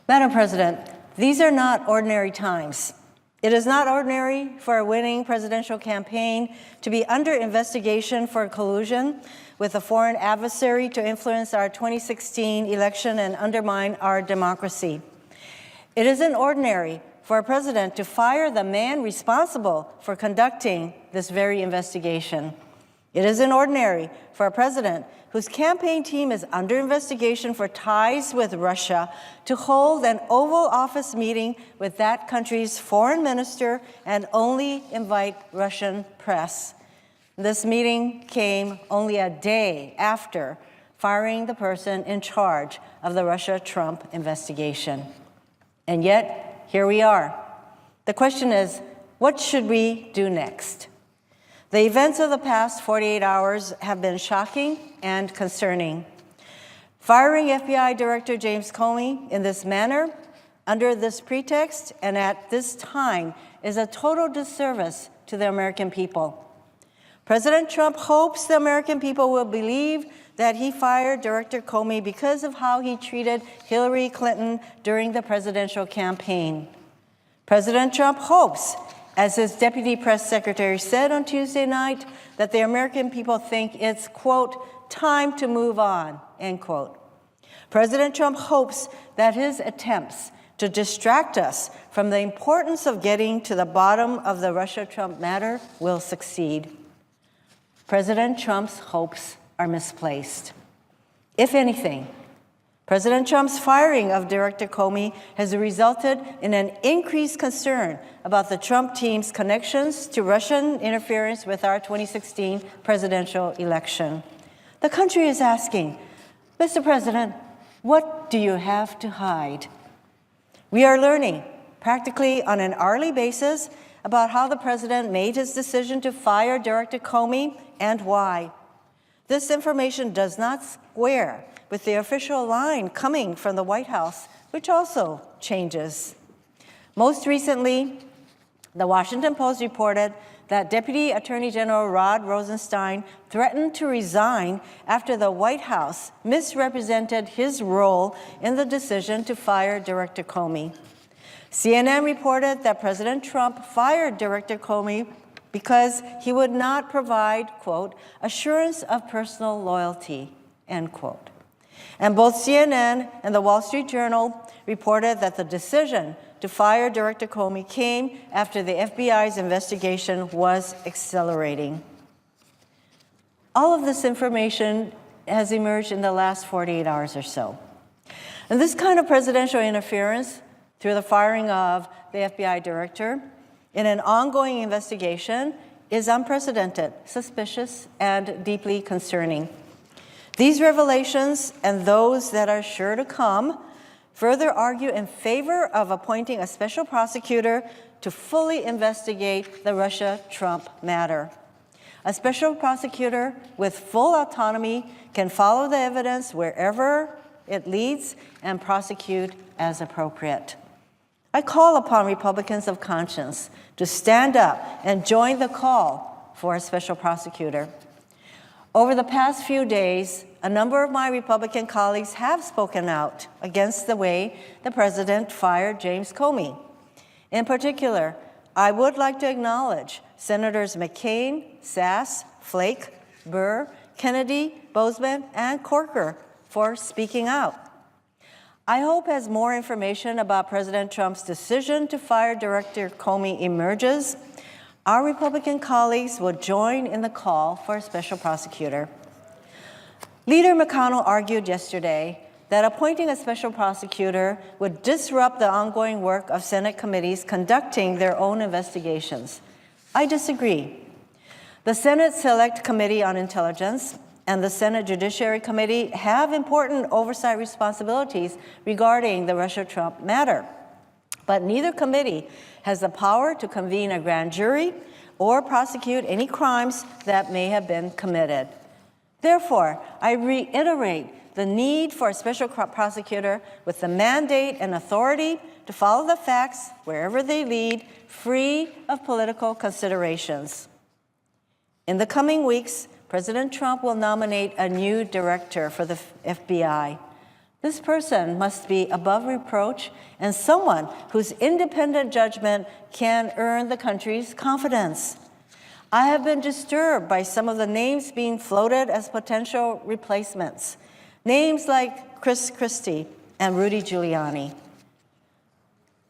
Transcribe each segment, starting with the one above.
Madam President, these are not ordinary times. It is not ordinary for a winning presidential campaign to be under investigation for collusion with a foreign adversary to influence our 2016 election and undermine our democracy. It isn't ordinary for a president to fire the man responsible for conducting this very investigation. It isn't ordinary for a president whose campaign team is under investigation for ties with Russia to hold an Oval Office meeting with that country's foreign minister and only invite Russian press. This meeting came only a day after firing the person in charge of the Russia-Trump investigation. And yet, here we are. The question is, what should we do next? The events of the past 48 hours have been shocking and concerning. Firing FBI Director James Comey in this manner, under this pretext, and at this time, is a total disservice to the American people. President Trump hopes the American people will believe that he fired Director Comey because of how he treated Hillary Clinton during the presidential campaign. President Trump hopes, as his deputy press secretary said on Tuesday night, that the American people think it's, quote, time to move on, end quote. President Trump hopes that his attempts to distract us from the importance of getting to the bottom of the Russia-Trump matter will succeed. President Trump's hopes are misplaced. If anything, President Trump's firing of Director Comey has resulted in an increased concern about the Trump team's connections to Russian interference with our 2016 presidential election. The country is asking, Mr. President, what do you have to hide? We are learning, practically on an hourly basis, about how the president made his decision to fire Director Comey and why. This information does not square with the official line coming from the White House, which also changes. Most recently, the Washington Post reported that Deputy Attorney General Rod Rosenstein threatened to resign after the White House misrepresented his role in the decision to fire Director Comey. CNN reported that President Trump fired Director Comey because he would not provide, quote, assurance of personal loyalty, end quote. And both CNN and the Wall Street Journal reported that the decision to fire Director Comey came after the FBI's investigation was accelerating. All of this information has emerged in the last 48 hours or so. And this kind of presidential interference through the firing of the FBI director in an ongoing investigation is unprecedented, suspicious, and deeply concerning. These revelations and those that are sure to come further argue in favor of appointing a special prosecutor to fully investigate the Russia-Trump matter. A special prosecutor with full autonomy can follow the evidence wherever it leads and prosecute as appropriate. I call upon Republicans of conscience to stand up and join the call for a special prosecutor. Over the past few days, a number of my Republican colleagues have spoken out against the way the president fired James Comey. In particular, I would like to acknowledge Senators McCain, Sass, Flake, Burr, Kennedy, Boozman, and Corker for speaking out. I hope as more information about President Trump's decision to fire Director Comey emerges, our Republican colleagues will join in the call for a special prosecutor. Leader McConnell argued yesterday that appointing a special prosecutor would disrupt the ongoing work of Senate committees conducting their own investigations. I disagree. The Senate Select Committee on Intelligence and the Senate Judiciary Committee have important oversight responsibilities regarding the Russia-Trump matter. But neither committee has the power to convene a grand jury or prosecute any crimes that may have been committed. Therefore, I reiterate the need for a special prosecutor with the mandate and authority to follow the facts wherever they lead, free of political considerations. In the coming weeks, President Trump will nominate a new director for the FBI. This person must be above reproach and someone whose independent judgment can earn the country's confidence. I have been disturbed by some of the names being floated as potential replacements. Names like Chris Christie and Rudy Giuliani.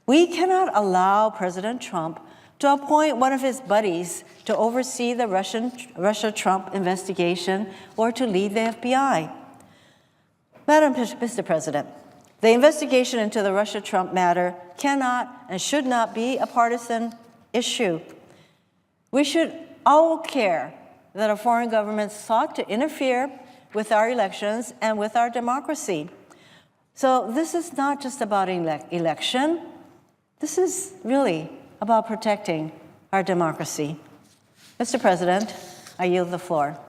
We cannot allow President Trump to appoint one of his buddies to oversee the Russia-Trump investigation or to lead the FBI. Mr. President, the investigation into the Russia-Trump matter cannot and should not be a partisan issue. We should all care that a foreign government sought to interfere with our elections and with our democracy. So this is not just about election. This is really about protecting our democracy. Mr. President, I yield the floor.